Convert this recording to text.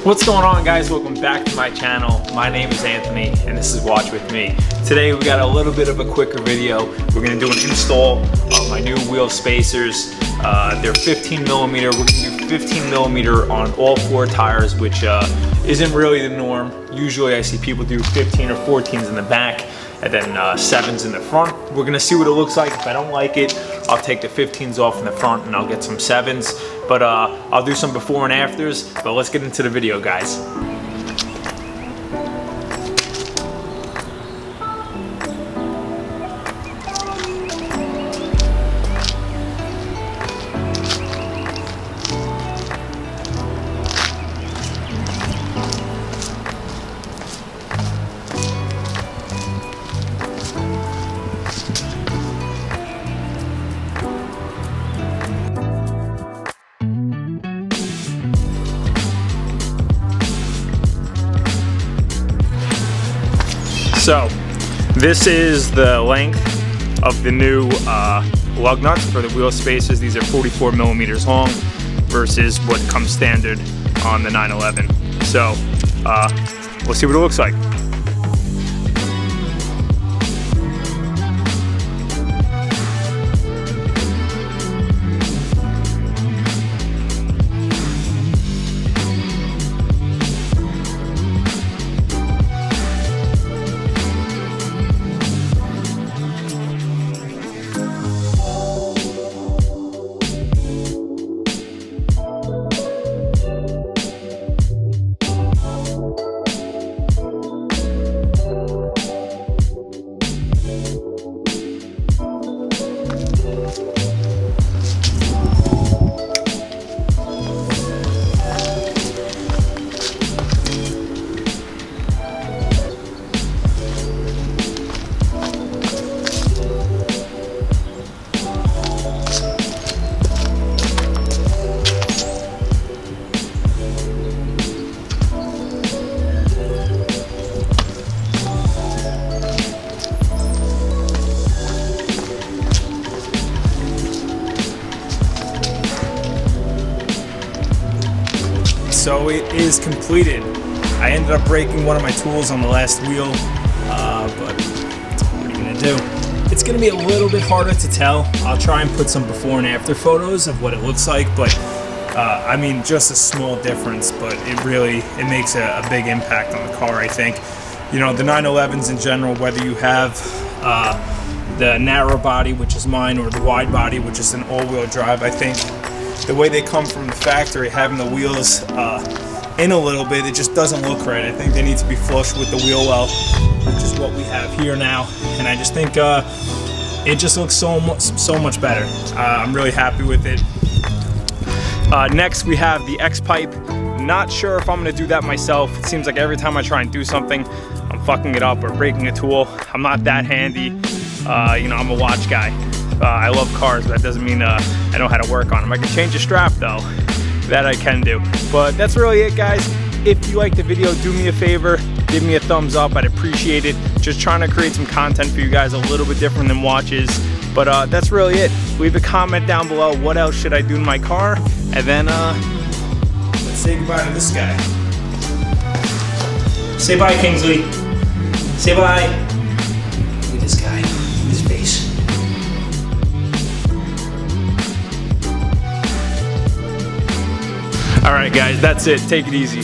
What's going on, guys? Welcome back to my channel. My name is Anthony and this is Watch With Me. Today we got a little bit of a quicker video. We're gonna do an install of my new wheel spacers. They're 15 millimeter. We're gonna do 15 millimeter on all four tires, which isn't really the norm. Usually I see people do 15 or 14s in the back and then 7s in the front. We're gonna see what it looks like. If I don't like it, I'll take the 15s off in the front and I'll get some 7s. But I'll do some before and afters. But let's get into the video, guys. So, this is the length of the new lug nuts for the wheel spacers. These are 44 millimeters long versus what comes standard on the 911. So, we'll see what it looks like. So it is completed. I ended up breaking one of my tools on the last wheel, but what are you gonna do? It's gonna be a little bit harder to tell. I'll try and put some before and after photos of what it looks like, but I mean, just a small difference, but it makes a big impact on the car, I think. You know, the 911s in general, whether you have the narrow body, which is mine, or the wide body, which is an all-wheel drive, I think the way they come from the factory, having the wheels in a little bit, it just doesn't look right. I think they need to be flush with the wheel well, which is what we have here now. And I just think it just looks so much better. I'm really happy with it. Next, we have the X-pipe. Not sure if I'm gonna do that myself. It seems like every time I try and do something, I'm fucking it up or breaking a tool. I'm not that handy. You know, I'm a watch guy. I love cars, but that doesn't mean I know how to work on them. I can change a strap though, that I can do. But that's really it, guys. If you liked the video, do me a favor, give me a thumbs up, I'd appreciate it. Just trying to create some content for you guys a little bit different than watches. But that's really it. Leave a comment down below, what else should I do in my car? And then let's say goodbye to this guy. Say bye, Kingsley. Say bye. Look at this guy, his face. All right, guys, that's it. Take it easy.